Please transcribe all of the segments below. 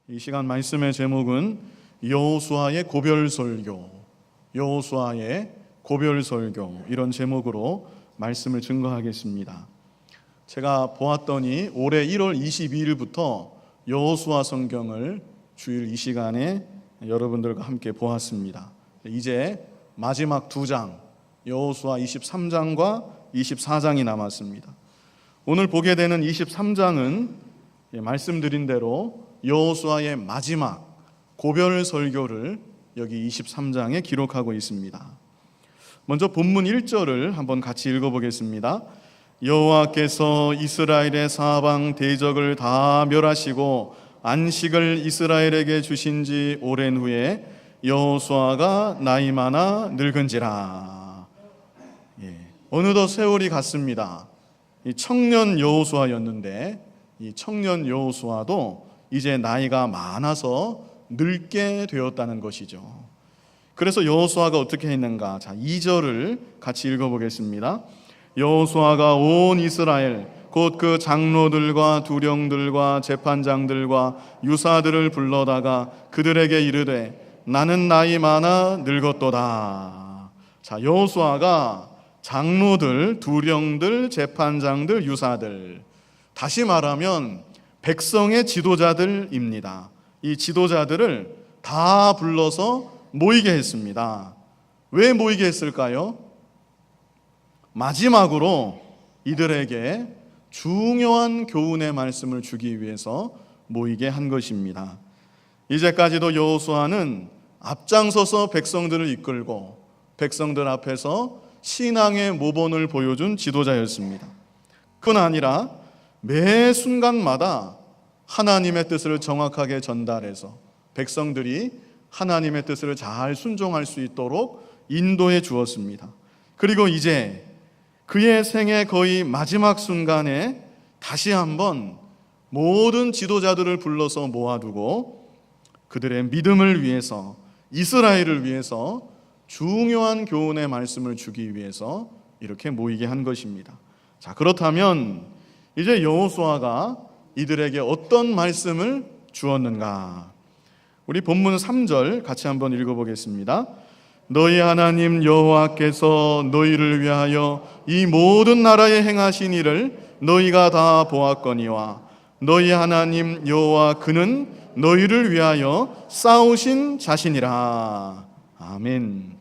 이 시간 말씀의 제목은 여호수아의 고별설교, 여호수아의 고별설교, 이런 제목으로 말씀을 증거하겠습니다. 제가 보았더니 올해 1월 22일부터 여호수아 성경을 주일 이 시간에 여러분들과 함께 보았습니다. 이제 마지막 두 장, 여호수아 23장과 24장이 남았습니다. 오늘 보게 되는 23장은 말씀드린 대로 여호수아의 마지막 고별 설교를 여기 23장에 기록하고 있습니다. 먼저 본문 1절을 한번 같이 읽어보겠습니다. 여호와께서 이스라엘의 사방 대적을 다 멸하시고 안식을 이스라엘에게 주신 지 오랜 후에 여호수아가 나이 많아 늙은지라. 어느덧 세월이 갔습니다. 이 청년 여호수아였는데 이 청년 여호수아도 이제 나이가 많아서 늙게 되었다는 것이죠. 그래서 여호수아가 어떻게 했는가? 자, 2절을 같이 읽어보겠습니다. 여호수아가 온 이스라엘 곧 그 장로들과 두령들과 재판장들과 유사들을 불러다가 그들에게 이르되 나는 나이 많아 늙었도다. 자, 여호수아가 장로들, 두령들, 재판장들, 유사들, 다시 말하면 백성의 지도자들입니다. 이 지도자들을 다 불러서 모이게 했습니다. 왜 모이게 했을까요? 마지막으로 이들에게 중요한 교훈의 말씀을 주기 위해서 모이게 한 것입니다. 이제까지도 여호수아는 앞장서서 백성들을 이끌고 백성들 앞에서 신앙의 모본을 보여준 지도자였습니다. 그뿐 아니라 매 순간마다 하나님의 뜻을 정확하게 전달해서 백성들이 하나님의 뜻을 잘 순종할 수 있도록 인도해 주었습니다. 그리고 이제 그의 생애 거의 마지막 순간에 다시 한번 모든 지도자들을 불러서 모아두고 그들의 믿음을 위해서, 이스라엘을 위해서 중요한 교훈의 말씀을 주기 위해서 이렇게 모이게 한 것입니다. 자, 그렇다면 이제 여호수아가 이들에게 어떤 말씀을 주었는가? 우리 본문 3절 같이 한번 읽어보겠습니다. 너희 하나님 여호와께서 너희를 위하여 이 모든 나라에 행하신 일을 너희가 다 보았거니와 너희 하나님 여호와 그는 너희를 위하여 싸우신 자신이라. 아멘.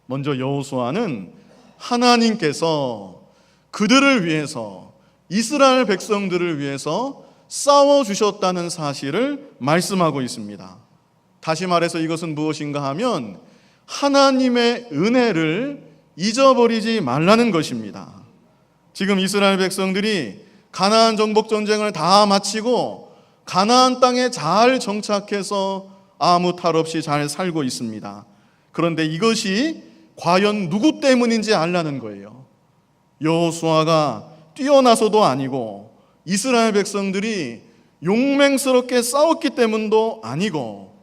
먼저 여호수아는 하나님께서 그들을 위해서, 이스라엘 백성들을 위해서 싸워주셨다는 사실을 말씀하고 있습니다. 다시 말해서 이것은 무엇인가 하면 하나님의 은혜를 잊어버리지 말라는 것입니다. 지금 이스라엘 백성들이 가나안 정복 전쟁을 다 마치고 가나안 땅에 잘 정착해서 아무 탈 없이 잘 살고 있습니다. 그런데 이것이 과연 누구 때문인지 알라는 거예요. 여호수아가 뛰어나서도 아니고 이스라엘 백성들이 용맹스럽게 싸웠기 때문도 아니고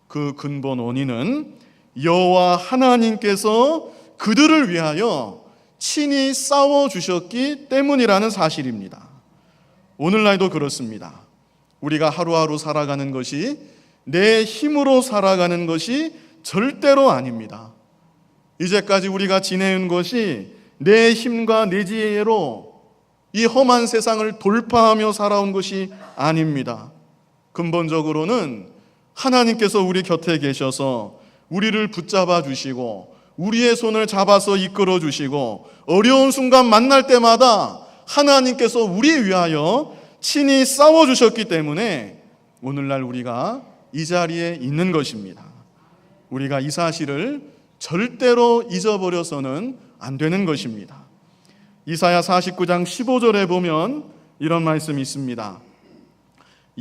그 근본 원인은 여호와 하나님께서 그들을 위하여 친히 싸워주셨기 때문이라는 사실입니다. 오늘날도 그렇습니다. 우리가 하루하루 살아가는 것이 내 힘으로 살아가는 것이 절대로 아닙니다. 이제까지 우리가 지내온 것이 내 힘과 내 지혜로 이 험한 세상을 돌파하며 살아온 것이 아닙니다. 근본적으로는 하나님께서 우리 곁에 계셔서 우리를 붙잡아 주시고 우리의 손을 잡아서 이끌어 주시고 어려운 순간 만날 때마다 하나님께서 우리 위하여 친히 싸워 주셨기 때문에 오늘날 우리가 이 자리에 있는 것입니다. 우리가 이 사실을 절대로 잊어버려서는 안 되는 것입니다. 이사야 49장 15절에 보면 이런 말씀이 있습니다.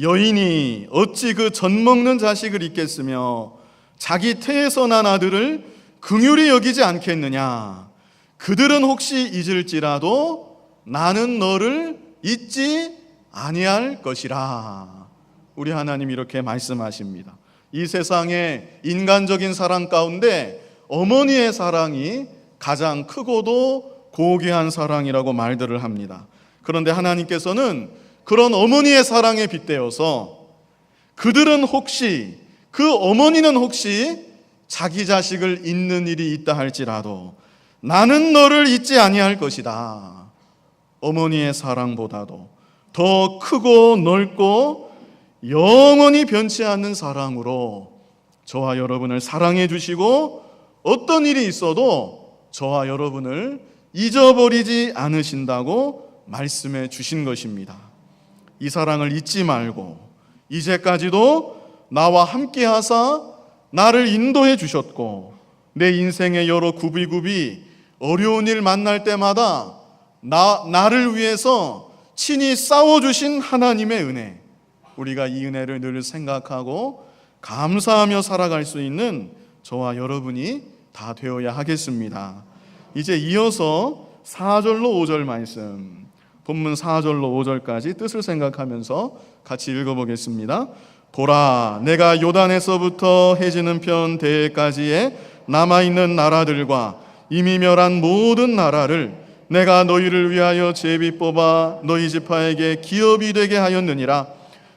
여인이 어찌 그 젖먹는 자식을 잊겠으며 자기 태에서 난 아들을 긍휼히 여기지 않겠느냐. 그들은 혹시 잊을지라도 나는 너를 잊지 아니할 것이라. 우리 하나님 이렇게 말씀하십니다. 이 세상의 인간적인 사랑 가운데 어머니의 사랑이 가장 크고도 고귀한 사랑이라고 말들을 합니다. 그런데 하나님께서는 그런 어머니의 사랑에 빗대어서 그들은 혹시, 그 어머니는 혹시 자기 자식을 잊는 일이 있다 할지라도 나는 너를 잊지 아니할 것이다. 어머니의 사랑보다도 더 크고 넓고 영원히 변치 않는 사랑으로 저와 여러분을 사랑해 주시고 어떤 일이 있어도 저와 여러분을 잊어버리지 않으신다고 말씀해 주신 것입니다. 이 사랑을 잊지 말고 이제까지도 나와 함께 하사 나를 인도해 주셨고 내 인생의 여러 구비구비 어려운 일 만날 때마다 나를 위해서 친히 싸워주신 하나님의 은혜, 우리가 이 은혜를 늘 생각하고 감사하며 살아갈 수 있는 저와 여러분이 다 되어야 하겠습니다. 이제 이어서 4절로 5절 말씀, 본문 4절로 5절까지 뜻을 생각하면서 같이 읽어보겠습니다. 보라, 내가 요단에서부터 해지는 편 대해까지의 남아있는 나라들과 이미 멸한 모든 나라를 내가 너희를 위하여 제비 뽑아 너희 지파에게 기업이 되게 하였느니라.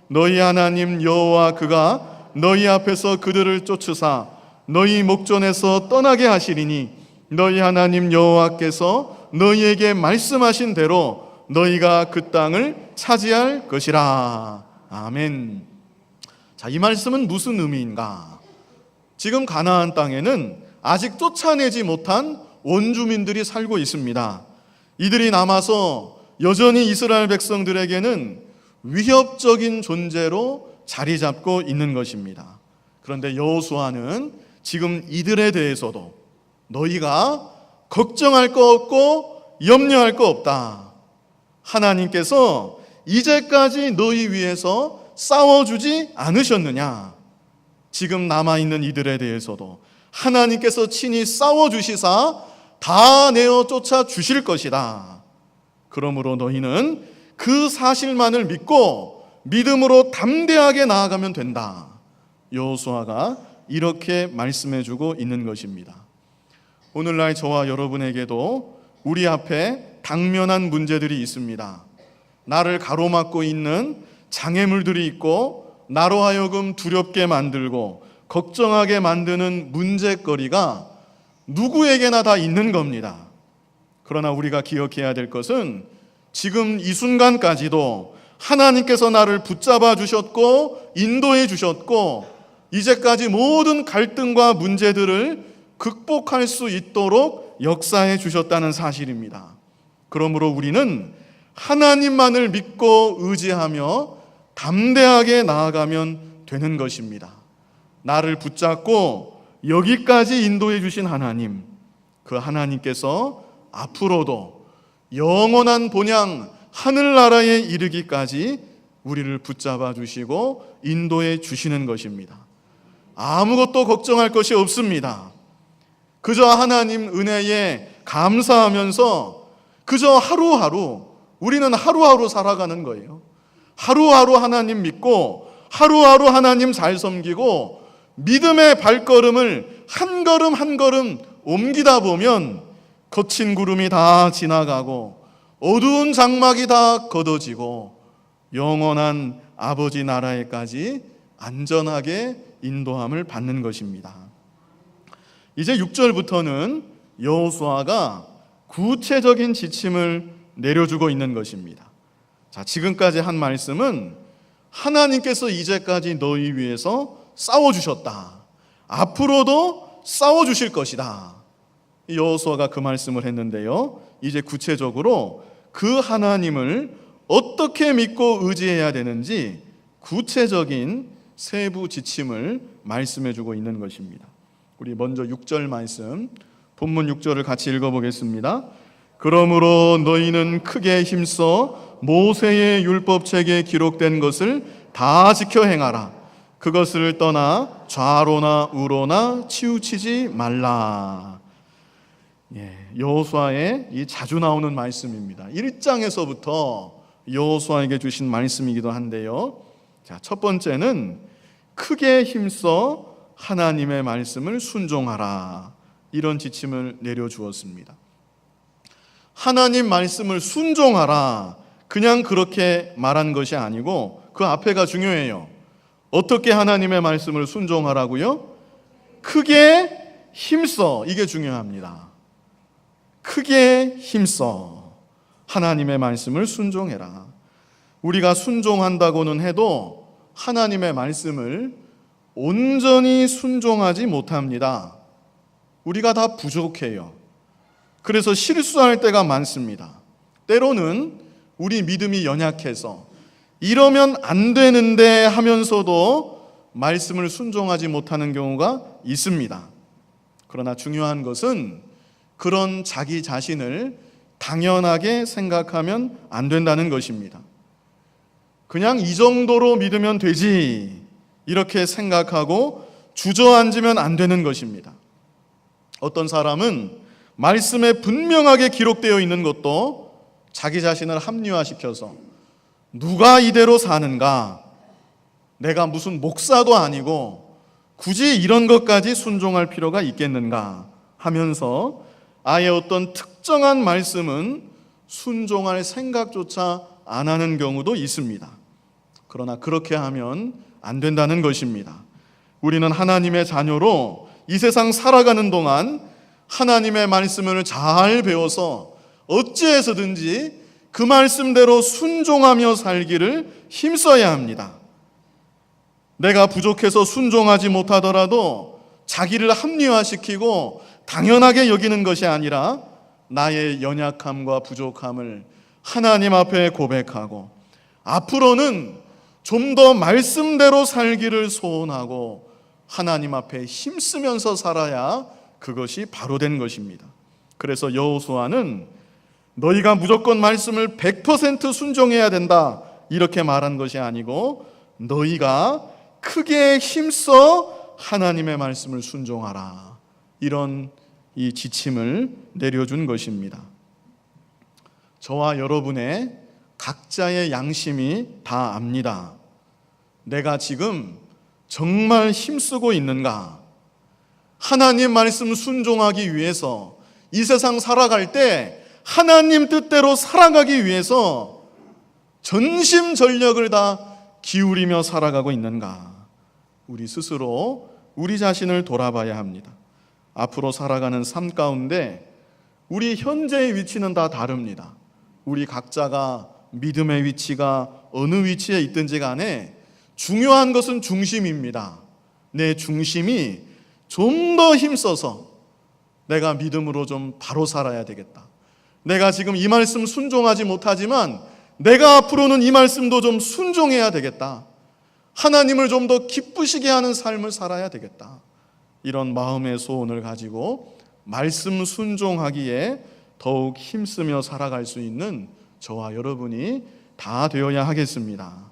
너희 하나님 여호와 그가 너희 앞에서 그들을 쫓으사 너희 목전에서 떠나게 하시리니 너희 하나님 여호와께서 너희에게 말씀하신 대로 너희가 그 땅을 차지할 것이라. 아멘. 자, 이 말씀은 무슨 의미인가? 지금 가나안 땅에는 아직 쫓아내지 못한 원주민들이 살고 있습니다. 이들이 남아서 여전히 이스라엘 백성들에게는 위협적인 존재로 자리 잡고 있는 것입니다. 그런데 여호수아는 지금 이들에 대해서도 너희가 걱정할 거 없고 염려할 거 없다. 하나님께서 이제까지 너희 위해서 싸워주지 않으셨느냐? 지금 남아있는 이들에 대해서도 하나님께서 친히 싸워주시사 다 내어 쫓아 주실 것이다. 그러므로 너희는 그 사실만을 믿고 믿음으로 담대하게 나아가면 된다. 여호수아가 이렇게 말씀해주고 있는 것입니다. 오늘날 저와 여러분에게도 우리 앞에 당면한 문제들이 있습니다. 나를 가로막고 있는 장애물들이 있고 나로 하여금 두렵게 만들고 걱정하게 만드는 문제거리가 누구에게나 다 있는 겁니다. 그러나 우리가 기억해야 될 것은 지금 이 순간까지도 하나님께서 나를 붙잡아 주셨고 인도해 주셨고 이제까지 모든 갈등과 문제들을 극복할 수 있도록 역사해 주셨다는 사실입니다. 그러므로 우리는 하나님만을 믿고 의지하며 담대하게 나아가면 되는 것입니다. 나를 붙잡고 여기까지 인도해 주신 하나님, 그 하나님께서 앞으로도 영원한 본향 하늘나라에 이르기까지 우리를 붙잡아 주시고 인도해 주시는 것입니다. 아무것도 걱정할 것이 없습니다. 그저 하나님 은혜에 감사하면서 그저 하루하루, 우리는 하루하루 살아가는 거예요. 하루하루 하나님 믿고 하루하루 하나님 잘 섬기고 믿음의 발걸음을 한 걸음 한 걸음 옮기다 보면 거친 구름이 다 지나가고 어두운 장막이 다 걷어지고 영원한 아버지 나라에까지 안전하게 인도함을 받는 것입니다. 이제 6절부터는 여호수아가 구체적인 지침을 내려주고 있는 것입니다. 자, 지금까지 한 말씀은 하나님께서 이제까지 너희 위해서 싸워주셨다. 앞으로도 싸워주실 것이다. 여호수아가 그 말씀을 했는데요. 이제 구체적으로 그 하나님을 어떻게 믿고 의지해야 되는지 구체적인 세부 지침을 말씀해주고 있는 것입니다. 우리 먼저 6절 말씀, 본문 6절을 같이 읽어보겠습니다. 그러므로 너희는 크게 힘써 모세의 율법책에 기록된 것을 다 지켜 행하라. 그것을 떠나 좌로나 우로나 치우치지 말라. 여호수아의 이 자주 나오는 말씀입니다. 1장에서부터 여호수아에게 주신 말씀이기도 한데요. 자, 첫 번째는 크게 힘써 하나님의 말씀을 순종하라. 이런 지침을 내려주었습니다. 하나님 말씀을 순종하라. 그냥 그렇게 말한 것이 아니고 그 앞에가 중요해요. 어떻게 하나님의 말씀을 순종하라고요? 크게 힘써. 이게 중요합니다. 크게 힘써 하나님의 말씀을 순종해라. 우리가 순종한다고는 해도 하나님의 말씀을 온전히 순종하지 못합니다. 우리가 다 부족해요. 그래서 실수할 때가 많습니다. 때로는 우리 믿음이 연약해서 이러면 안 되는데 하면서도 말씀을 순종하지 못하는 경우가 있습니다. 그러나 중요한 것은 그런 자기 자신을 당연하게 생각하면 안 된다는 것입니다. 그냥 이 정도로 믿으면 되지 이렇게 생각하고 주저앉으면 안 되는 것입니다. 어떤 사람은 말씀에 분명하게 기록되어 있는 것도 자기 자신을 합리화시켜서 누가 이대로 사는가? 내가 무슨 목사도 아니고 굳이 이런 것까지 순종할 필요가 있겠는가? 하면서 아예 어떤 특정한 말씀은 순종할 생각조차 안 하는 경우도 있습니다. 그러나 그렇게 하면 안 된다는 것입니다. 우리는 하나님의 자녀로 이 세상 살아가는 동안 하나님의 말씀을 잘 배워서 어찌해서든지 그 말씀대로 순종하며 살기를 힘써야 합니다. 내가 부족해서 순종하지 못하더라도 자기를 합리화시키고 당연하게 여기는 것이 아니라 나의 연약함과 부족함을 하나님 앞에 고백하고 앞으로는 좀 더 말씀대로 살기를 소원하고 하나님 앞에 힘쓰면서 살아야 그것이 바로 된 것입니다. 그래서 여호수아는 너희가 무조건 말씀을 100% 순종해야 된다 이렇게 말한 것이 아니고 너희가 크게 힘써 하나님의 말씀을 순종하라 이런 이 지침을 내려준 것입니다. 저와 여러분의 각자의 양심이 다 압니다. 내가 지금 정말 힘쓰고 있는가? 하나님 말씀 순종하기 위해서 이 세상 살아갈 때 하나님 뜻대로 살아가기 위해서 전심전력을 다 기울이며 살아가고 있는가? 우리 스스로 우리 자신을 돌아봐야 합니다. 앞으로 살아가는 삶 가운데 우리 현재의 위치는 다 다릅니다. 우리 각자가 믿음의 위치가 어느 위치에 있든지 간에 중요한 것은 중심입니다. 내 중심이 좀 더 힘써서 내가 믿음으로 좀 바로 살아야 되겠다. 내가 지금 이 말씀 순종하지 못하지만 내가 앞으로는 이 말씀도 좀 순종해야 되겠다. 하나님을 좀 더 기쁘시게 하는 삶을 살아야 되겠다. 이런 마음의 소원을 가지고 말씀 순종하기에 더욱 힘쓰며 살아갈 수 있는 저와 여러분이 다 되어야 하겠습니다.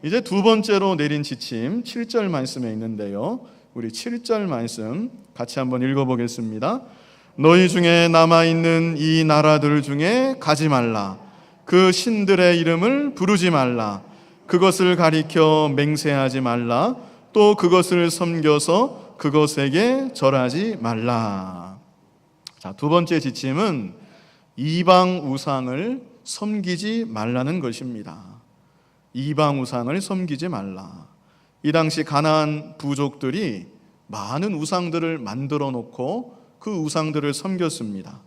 이제 두 번째로 내린 지침 7절 말씀에 있는데요. 우리 7절 말씀 같이 한번 읽어보겠습니다. 너희 중에 남아있는 이 나라들 중에 가지 말라. 그 신들의 이름을 부르지 말라. 그것을 가리켜 맹세하지 말라. 또 그것을 섬겨서 그것에게 절하지 말라. 자, 두 번째 지침은 이방 우상을 섬기지 말라는 것입니다. 이방 우상을 섬기지 말라. 이 당시 가나안 부족들이 많은 우상들을 만들어 놓고 그 우상들을 섬겼습니다.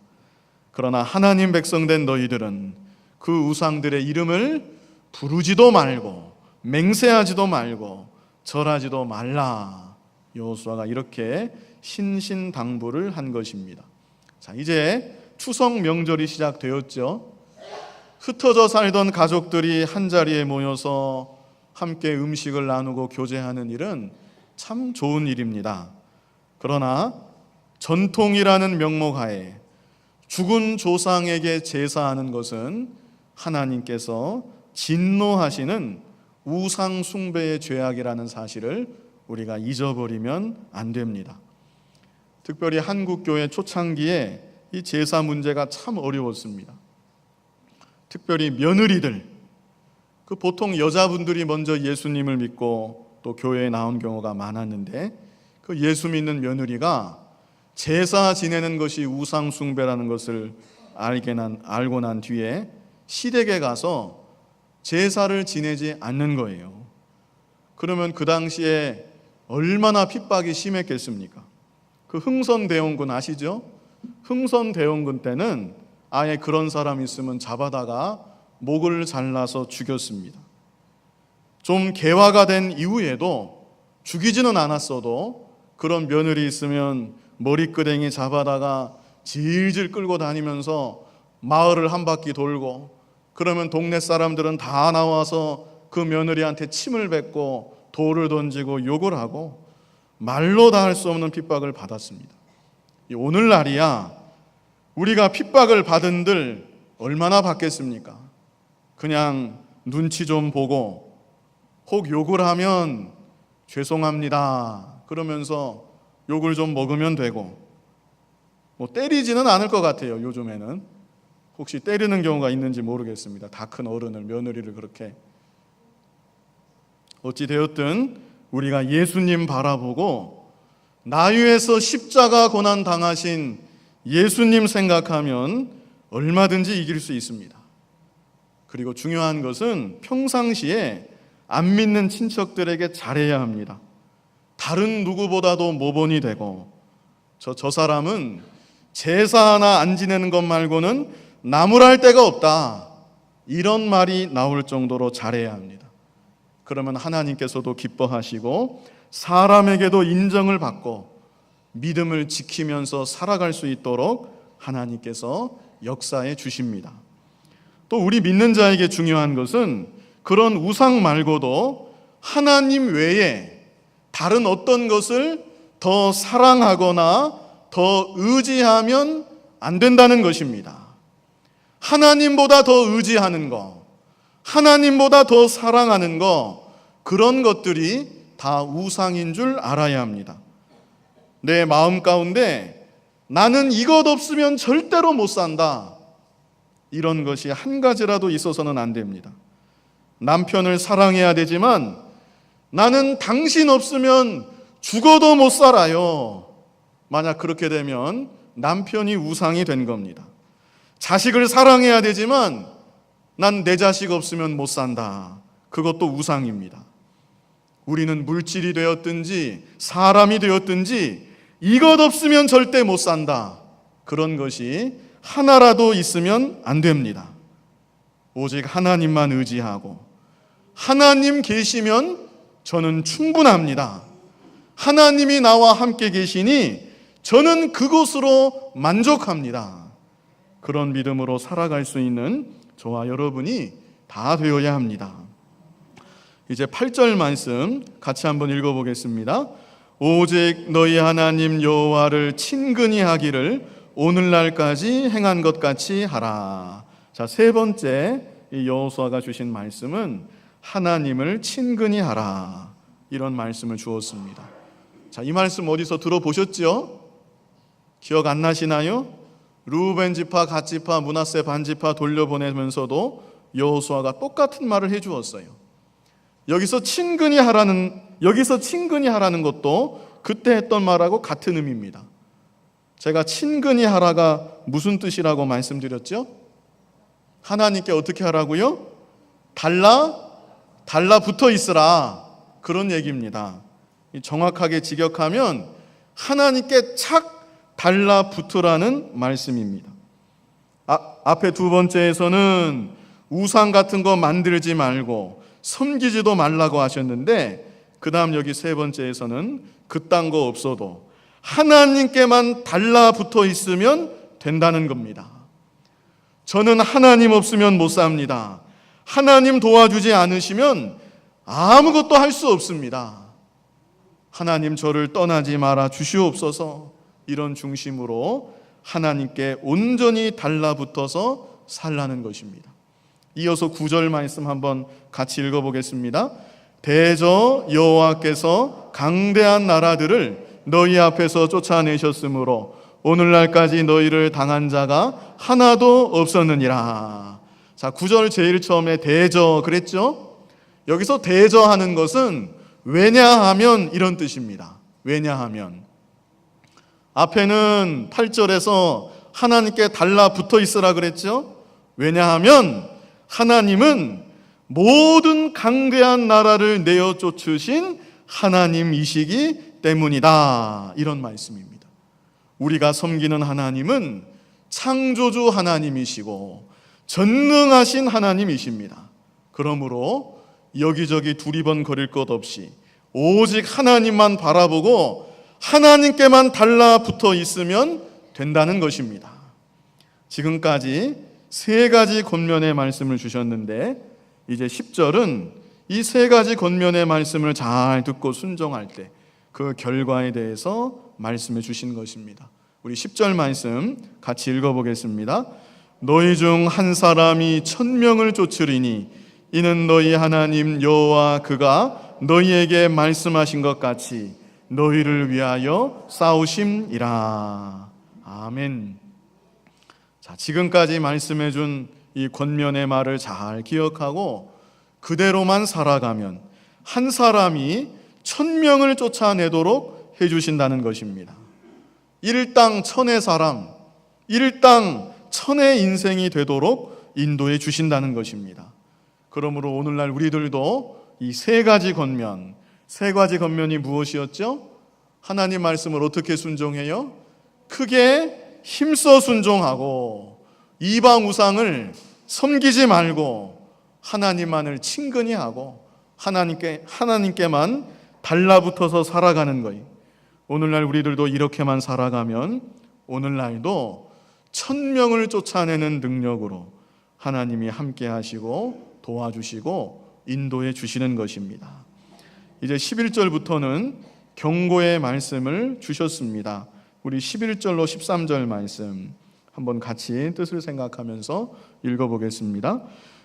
그러나 하나님 백성된 너희들은 그 우상들의 이름을 부르지도 말고 맹세하지도 말고 절하지도 말라. 여호수아가 이렇게 신신당부를 한 것입니다. 자, 이제 추석 명절이 시작되었죠. 흩어져 살던 가족들이 한자리에 모여서 함께 음식을 나누고 교제하는 일은 참 좋은 일입니다. 그러나 전통이라는 명목하에 죽은 조상에게 제사하는 것은 하나님께서 진노하시는 우상 숭배의 죄악이라는 사실을 우리가 잊어버리면 안 됩니다. 특별히 한국교회 초창기에 이 제사 문제가 참 어려웠습니다. 특별히 며느리들, 그 보통 여자분들이 먼저 예수님을 믿고 또 교회에 나온 경우가 많았는데 그 예수 믿는 며느리가 제사 지내는 것이 우상 숭배라는 것을 알고 난 뒤에 시댁에 가서 제사를 지내지 않는 거예요. 그러면 그 당시에 얼마나 핍박이 심했겠습니까? 그 흥선대원군 아시죠? 흥선대원군 때는 아예 그런 사람 있으면 잡아다가 목을 잘라서 죽였습니다. 좀 개화가 된 이후에도 죽이지는 않았어도 그런 며느리 있으면 머리끄댕이 잡아다가 질질 끌고 다니면서 마을을 한 바퀴 돌고, 그러면 동네 사람들은 다 나와서 그 며느리한테 침을 뱉고 돌을 던지고 욕을 하고 말로 다 할 수 없는 핍박을 받았습니다. 오늘날이야 우리가 핍박을 받은들 얼마나 받겠습니까? 그냥 눈치 좀 보고 혹 욕을 하면 죄송합니다 그러면서 욕을 좀 먹으면 되고, 뭐 때리지는 않을 것 같아요. 요즘에는 혹시 때리는 경우가 있는지 모르겠습니다. 다 큰 어른을, 며느리를 그렇게. 어찌 되었든 우리가 예수님 바라보고 나 위해서 십자가 고난 당하신 예수님 생각하면 얼마든지 이길 수 있습니다. 그리고 중요한 것은 평상시에 안 믿는 친척들에게 잘해야 합니다. 다른 누구보다도 모범이 되고, 저 사람은 제사 하나 안 지내는 것 말고는 나무랄 데가 없다, 이런 말이 나올 정도로 잘해야 합니다. 그러면 하나님께서도 기뻐하시고 사람에게도 인정을 받고 믿음을 지키면서 살아갈 수 있도록 하나님께서 역사해 주십니다. 또 우리 믿는 자에게 중요한 것은 그런 우상 말고도 하나님 외에 다른 어떤 것을 더 사랑하거나 더 의지하면 안 된다는 것입니다. 하나님보다 더 의지하는 것, 하나님보다 더 사랑하는 것, 그런 것들이 다 우상인 줄 알아야 합니다. 내 마음 가운데 나는 이것 없으면 절대로 못 산다, 이런 것이 한 가지라도 있어서는 안 됩니다. 남편을 사랑해야 되지만 나는 당신 없으면 죽어도 못 살아요. 만약 그렇게 되면 남편이 우상이 된 겁니다. 자식을 사랑해야 되지만 난 내 자식 없으면 못 산다, 그것도 우상입니다. 우리는 물질이 되었든지 사람이 되었든지 이것 없으면 절대 못 산다, 그런 것이 하나라도 있으면 안 됩니다. 오직 하나님만 의지하고 하나님 계시면 저는 충분합니다. 하나님이 나와 함께 계시니 저는 그것으로 만족합니다. 그런 믿음으로 살아갈 수 있는 저와 여러분이 다 되어야 합니다. 이제 8절 말씀 같이 한번 읽어보겠습니다. 오직 너희 하나님 여호와를 친근히 하기를 오늘날까지 행한 것 같이 하라. 자, 세 번째 이 여호수아가 주신 말씀은 하나님을 친근히 하라, 이런 말씀을 주었습니다. 자, 이 말씀 어디서 들어보셨죠? 기억 안 나시나요? 르우벤 지파, 갓 지파, 므낫세 반 지파 돌려보내면서도 여호수아가 똑같은 말을 해주었어요. 여기서 친근히 하라는 것도 그때 했던 말하고 같은 의미입니다. 제가 친근히 하라가 무슨 뜻이라고 말씀드렸죠? 하나님께 어떻게 하라고요? 달라붙어 있으라, 그런 얘기입니다. 정확하게 직역하면 하나님께 착 달라붙으라는 말씀입니다. 앞에 두 번째에서는 우상 같은 거 만들지 말고 섬기지도 말라고 하셨는데, 그 다음 여기 세 번째에서는 그딴 거 없어도 하나님께만 달라붙어 있으면 된다는 겁니다. 저는 하나님 없으면 못 삽니다. 하나님 도와주지 않으시면 아무것도 할 수 없습니다. 하나님 저를 떠나지 말아 주시옵소서, 이런 중심으로 하나님께 온전히 달라붙어서 살라는 것입니다. 이어서 9절 말씀 한번 같이 읽어보겠습니다. 대저 여호와께서 강대한 나라들을 너희 앞에서 쫓아내셨으므로 오늘날까지 너희를 당한 자가 하나도 없었느니라. 자, 9절 제일 처음에 대저 그랬죠? 여기서 대저하는 것은 왜냐하면 이런 뜻입니다. 왜냐하면. 앞에는 8절에서 하나님께 달라붙어 있으라 그랬죠? 왜냐하면 하나님은 모든 강대한 나라를 내어 쫓으신 하나님이시기 때문이다. 이런 말씀입니다. 우리가 섬기는 하나님은 창조주 하나님이시고 전능하신 하나님이십니다. 그러므로 여기저기 두리번거릴 것 없이 오직 하나님만 바라보고 하나님께만 달라붙어 있으면 된다는 것입니다. 지금까지 세 가지 권면의 말씀을 주셨는데 이제 10절은 이 세 가지 권면의 말씀을 잘 듣고 순종할 때 그 결과에 대해서 말씀해 주신 것입니다. 우리 10절 말씀 같이 읽어보겠습니다. 너희 중 한 사람이 1000명을 쫓으리니 이는 너희 하나님 여호와 그가 너희에게 말씀하신 것 같이 너희를 위하여 싸우심이라. 아멘. 자, 지금까지 말씀해 준 이 권면의 말을 잘 기억하고 그대로만 살아가면 한 사람이 1000명을 쫓아내도록 해주신다는 것입니다. 일당 1000의 사람, 일당 1000의 인생이 되도록 인도해 주신다는 것입니다. 그러므로 오늘날 우리들도 이 세 가지 권면이 무엇이었죠? 하나님 말씀을 어떻게 순종해요? 크게 힘써 순종하고 이방 우상을 섬기지 말고 하나님만을 친근히 하고 하나님께만 달라붙어서 살아가는 거예요. 오늘날 우리들도 이렇게만 살아가면 오늘날도 1000명을 쫓아내는 능력으로 하나님이 함께 하시고 도와주시고 인도해 주시는 것입니다. 이제 11절부터는 경고의 말씀을 주셨습니다. 우리 11절로 13절 말씀 한번 같이 뜻을 생각하면서 읽어보겠습니다.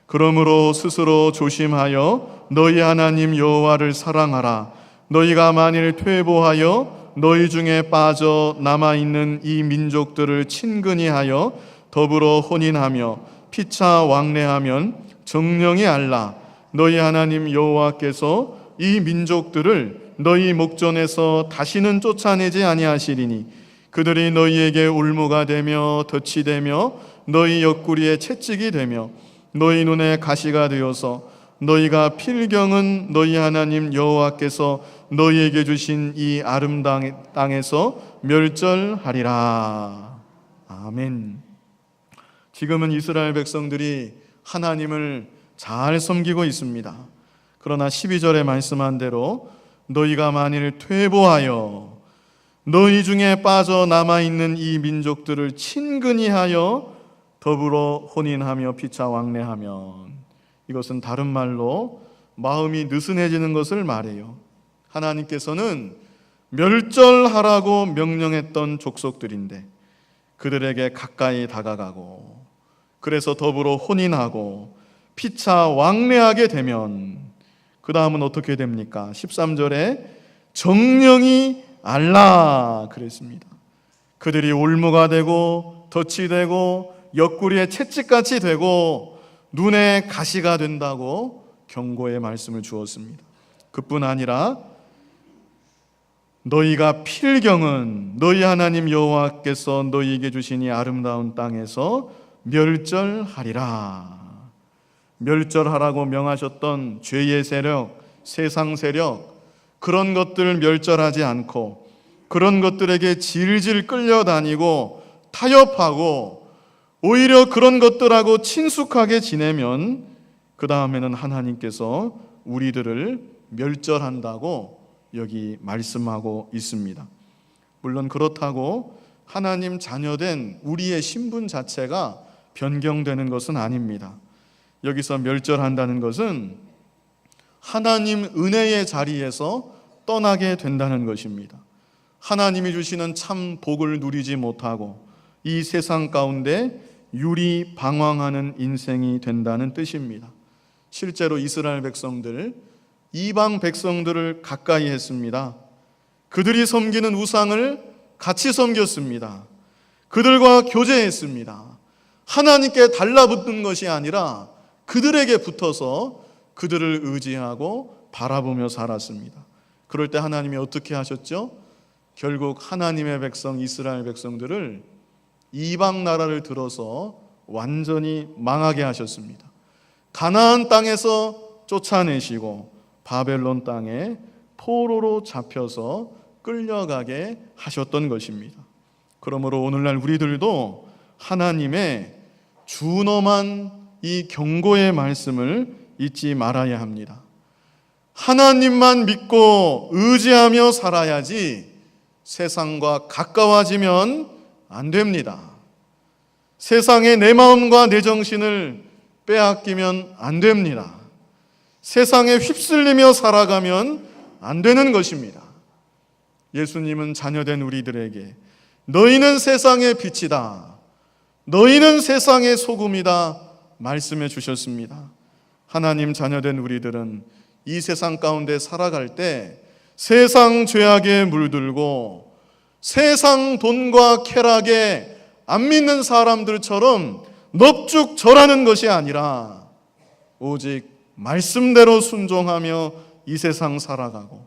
그러므로 스스로 조심하여 너희 하나님 여호와를 사랑하라. 너희가 만일 퇴보하여 너희 중에 빠져 남아있는 이 민족들을 친근히 하여 더불어 혼인하며 피차 왕래하면 정령이 알라. 너희 하나님 여호와께서 이 민족들을 너희 목전에서 다시는 쫓아내지 아니하시리니 그들이 너희에게 울무가 되며 덫이 되며 너희 옆구리에 채찍이 되며 너희 눈에 가시가 되어서 너희가 필경은 너희 하나님 여호와께서 너희에게 주신 이 아름다운 땅에서 멸절하리라. 아멘. 지금은 이스라엘 백성들이 하나님을 잘 섬기고 있습니다. 그러나 12절에 말씀한 대로 너희가 만일 퇴보하여 너희 중에 빠져남아있는 이 민족들을 친근히 하여 더불어 혼인하며 피차 왕래하면, 이것은 다른 말로 마음이 느슨해지는 것을 말해요. 하나님께서는 멸절하라고 명령했던 족속들인데 그들에게 가까이 다가가고 그래서 더불어 혼인하고 피차 왕래하게 되면 그 다음은 어떻게 됩니까? 13절에 정령이 알라 그랬습니다. 그들이 올무가 되고 덫이 되고 옆구리에 채찍같이 되고 눈에 가시가 된다고 경고의 말씀을 주었습니다. 그뿐 아니라 너희가 필경은 너희 하나님 여호와께서 너희에게 주신 이 아름다운 땅에서 멸절하리라. 멸절하라고 명하셨던 죄의 세력, 세상 세력, 그런 것들을 멸절하지 않고 그런 것들에게 질질 끌려다니고 타협하고 오히려 그런 것들하고 친숙하게 지내면 그 다음에는 하나님께서 우리들을 멸절한다고 여기 말씀하고 있습니다. 물론 그렇다고 하나님 자녀된 우리의 신분 자체가 변경되는 것은 아닙니다. 여기서 멸절한다는 것은 하나님 은혜의 자리에서 떠나게 된다는 것입니다. 하나님이 주시는 참 복을 누리지 못하고 이 세상 가운데 유리방황하는 인생이 된다는 뜻입니다. 실제로 이스라엘 백성들, 이방 백성들을 가까이 했습니다. 그들이 섬기는 우상을 같이 섬겼습니다. 그들과 교제했습니다. 하나님께 달라붙는 것이 아니라 그들에게 붙어서 그들을 의지하고 바라보며 살았습니다. 그럴 때 하나님이 어떻게 하셨죠? 결국 하나님의 백성 이스라엘 백성들을 이방 나라를 들어서 완전히 망하게 하셨습니다. 가나안 땅에서 쫓아내시고 바벨론 땅에 포로로 잡혀서 끌려가게 하셨던 것입니다. 그러므로 오늘날 우리들도 하나님의 준엄한 이 경고의 말씀을 잊지 말아야 합니다. 하나님만 믿고 의지하며 살아야지 세상과 가까워지면 안 됩니다. 세상에 내 마음과 내 정신을 빼앗기면 안 됩니다. 세상에 휩쓸리며 살아가면 안 되는 것입니다. 예수님은 자녀된 우리들에게 너희는 세상의 빛이다, 너희는 세상의 소금이다 말씀해 주셨습니다. 하나님 자녀된 우리들은 이 세상 가운데 살아갈 때 세상 죄악에 물들고 세상 돈과 쾌락에 안 믿는 사람들처럼 넙죽절하는 것이 아니라 오직 말씀대로 순종하며 이 세상 살아가고,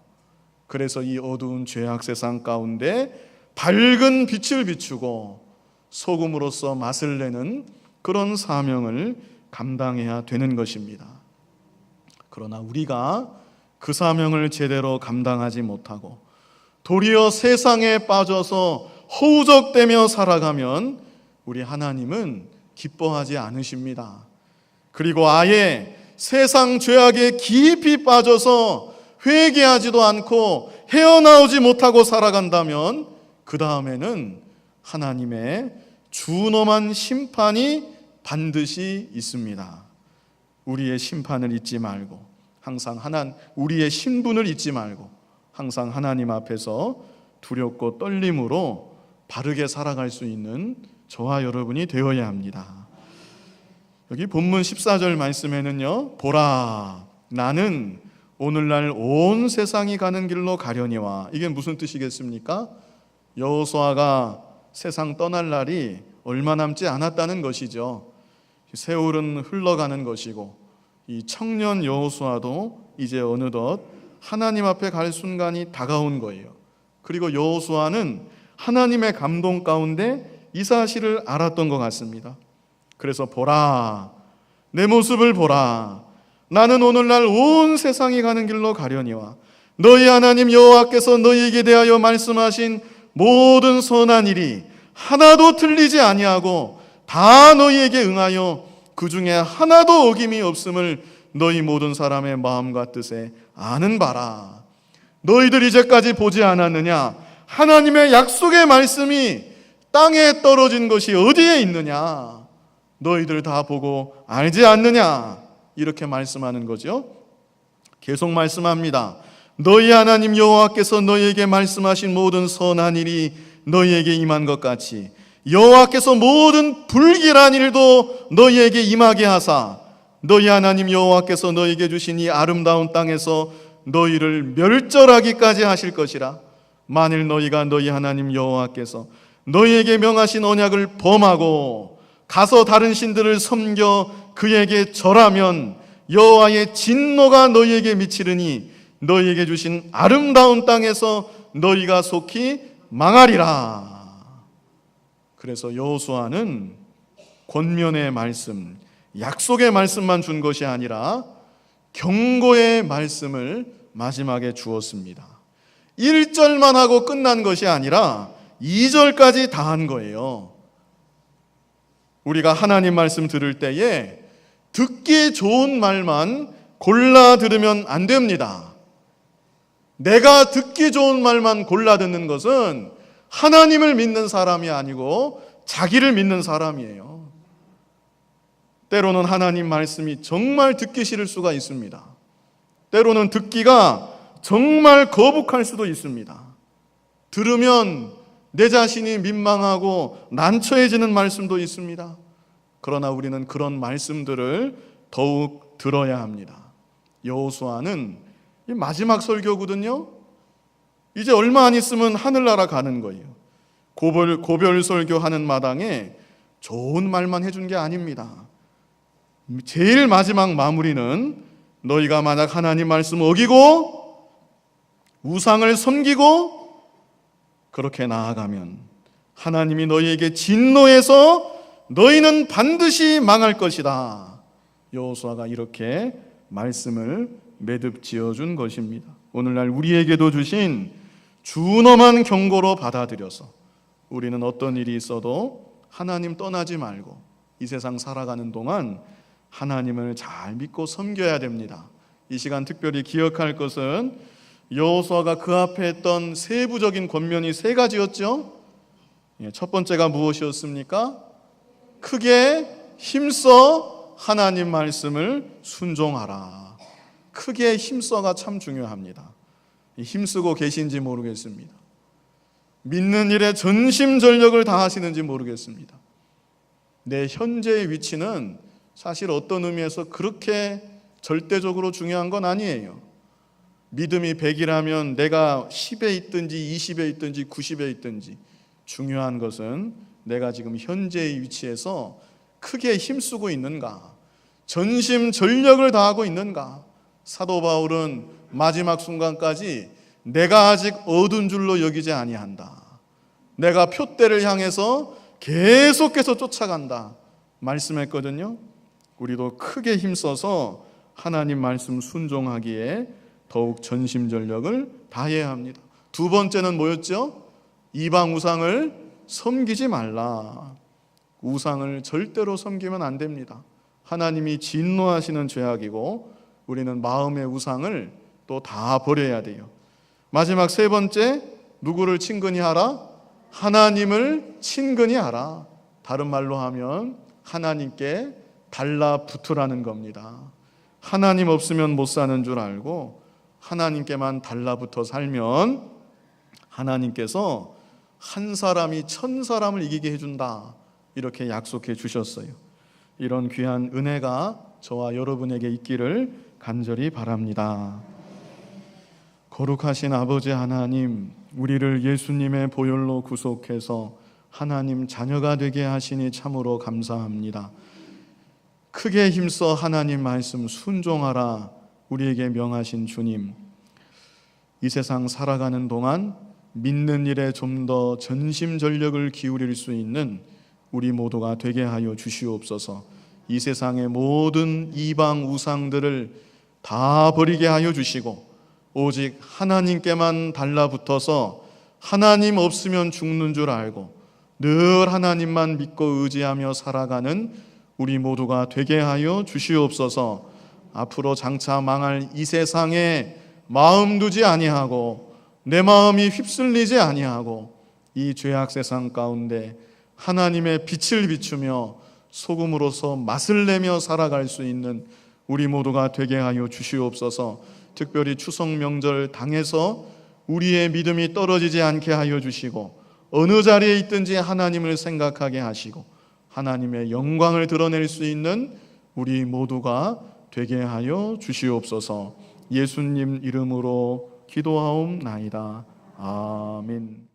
그래서 이 어두운 죄악 세상 가운데 밝은 빛을 비추고 소금으로서 맛을 내는 그런 사명을 감당해야 되는 것입니다. 그러나 우리가 그 사명을 제대로 감당하지 못하고 도리어 세상에 빠져서 허우적대며 살아가면 우리 하나님은 기뻐하지 않으십니다. 그리고 아예 세상 죄악에 깊이 빠져서 회개하지도 않고 헤어나오지 못하고 살아간다면 그 다음에는 하나님의 준엄한 심판이 반드시 있습니다. 우리의 심판을 잊지 말고 항상 우리의 신분을 잊지 말고 항상 하나님 앞에서 두렵고 떨림으로 바르게 살아갈 수 있는 저와 여러분이 되어야 합니다. 여기 본문 14절 말씀에는요, 보라 나는 오늘날 온 세상이 가는 길로 가려니와, 이게 무슨 뜻이겠습니까? 여호수아가 세상 떠날 날이 얼마 남지 않았다는 것이죠. 세월은 흘러가는 것이고 이 청년 여호수아도 이제 어느덧 하나님 앞에 갈 순간이 다가온 거예요. 그리고 여호수아는 하나님의 감동 가운데 이 사실을 알았던 것 같습니다. 그래서 보라, 내 모습을 보라, 나는 오늘날 온 세상이 가는 길로 가려니와 너희 하나님 여호와께서 너희에게 대하여 말씀하신 모든 선한 일이 하나도 틀리지 아니하고 다 너희에게 응하여 그 중에 하나도 어김이 없음을 너희 모든 사람의 마음과 뜻에 아는 바라. 너희들 이제까지 보지 않았느냐? 하나님의 약속의 말씀이 땅에 떨어진 것이 어디에 있느냐? 너희들 다 보고 알지 않느냐? 이렇게 말씀하는 거죠. 계속 말씀합니다. 너희 하나님 여호와께서 너희에게 말씀하신 모든 선한 일이 너희에게 임한 것 같이 여호와께서 모든 불길한 일도 너희에게 임하게 하사 너희 하나님 여호와께서 너희에게 주신 이 아름다운 땅에서 너희를 멸절하기까지 하실 것이라. 만일 너희가 너희 하나님 여호와께서 너희에게 명하신 언약을 범하고 가서 다른 신들을 섬겨 그에게 절하면 여호와의 진노가 너희에게 미치르니 너희에게 주신 아름다운 땅에서 너희가 속히 망하리라. 그래서 여호수아는 권면의 말씀, 약속의 말씀만 준 것이 아니라 경고의 말씀을 마지막에 주었습니다. 1절만 하고 끝난 것이 아니라 2절까지 다 한 거예요. 우리가 하나님 말씀 들을 때에 듣기 좋은 말만 골라 들으면 안 됩니다. 내가 듣기 좋은 말만 골라 듣는 것은 하나님을 믿는 사람이 아니고 자기를 믿는 사람이에요. 때로는 하나님 말씀이 정말 듣기 싫을 수가 있습니다. 때로는 듣기가 정말 거북할 수도 있습니다. 들으면 내 자신이 민망하고 난처해지는 말씀도 있습니다. 그러나 우리는 그런 말씀들을 더욱 들어야 합니다. 여호수아는 마지막 설교거든요. 이제 얼마 안 있으면 하늘나라 가는 거예요. 고별 설교하는 마당에 좋은 말만 해준 게 아닙니다. 제일 마지막 마무리는 너희가 만약 하나님 말씀 어기고 우상을 섬기고 그렇게 나아가면 하나님이 너희에게 진노해서 너희는 반드시 망할 것이다. 여호수아가 이렇게 말씀을 매듭 지어준 것입니다. 오늘날 우리에게도 주신 준엄한 경고로 받아들여서 우리는 어떤 일이 있어도 하나님 떠나지 말고 이 세상 살아가는 동안 하나님을 잘 믿고 섬겨야 됩니다. 이 시간 특별히 기억할 것은 여호수아가 그 앞에 했던 세부적인 권면이 세 가지였죠. 첫 번째가 무엇이었습니까? 크게 힘써 하나님 말씀을 순종하라. 크게 힘써가 참 중요합니다. 힘쓰고 계신지 모르겠습니다. 믿는 일에 전심전력을 다하시는지 모르겠습니다. 내 현재의 위치는 사실 어떤 의미에서 그렇게 절대적으로 중요한 건 아니에요. 믿음이 100이라면 내가 10에 있든지 20에 있든지 90에 있든지 중요한 것은 내가 지금 현재의 위치에서 크게 힘쓰고 있는가, 전심전력을 다하고 있는가. 사도 바울은 마지막 순간까지 내가 아직 얻은 줄로 여기지 아니한다. 내가 표대를 향해서 계속해서 쫓아간다 말씀했거든요. 우리도 크게 힘써서 하나님 말씀 순종하기에 더욱 전심전력을 다해야 합니다. 두 번째는 뭐였죠? 이방 우상을 섬기지 말라. 우상을 절대로 섬기면 안 됩니다. 하나님이 진노하시는 죄악이고 우리는 마음의 우상을 또 다 버려야 돼요. 마지막 세 번째, 누구를 친근히 하라? 하나님을 친근히 하라. 다른 말로 하면 하나님께 달라붙으라는 겁니다. 하나님 없으면 못 사는 줄 알고 하나님께만 달라붙어 살면 하나님께서 한 사람이 1000사람을 이기게 해준다, 이렇게 약속해 주셨어요. 이런 귀한 은혜가 저와 여러분에게 있기를 간절히 바랍니다. 거룩하신 아버지 하나님, 우리를 예수님의 보혈로 구속해서 하나님 자녀가 되게 하시니 참으로 감사합니다. 크게 힘써 하나님 말씀 순종하라 우리에게 명하신 주님, 이 세상 살아가는 동안 믿는 일에 좀 더 전심전력을 기울일 수 있는 우리 모두가 되게 하여 주시옵소서. 이 세상의 모든 이방 우상들을 다 버리게 하여 주시고 오직 하나님께만 달라붙어서 하나님 없으면 죽는 줄 알고 늘 하나님만 믿고 의지하며 살아가는 우리 모두가 되게 하여 주시옵소서. 앞으로 장차 망할 이 세상에 마음 두지 아니하고 내 마음이 휩쓸리지 아니하고 이 죄악 세상 가운데 하나님의 빛을 비추며 소금으로서 맛을 내며 살아갈 수 있는 우리 모두가 되게 하여 주시옵소서. 특별히 추석 명절 당에서 우리의 믿음이 떨어지지 않게 하여 주시고 어느 자리에 있든지 하나님을 생각하게 하시고 하나님의 영광을 드러낼 수 있는 우리 모두가 되게 하여 주시옵소서. 예수님 이름으로 기도하옵나이다. 아멘.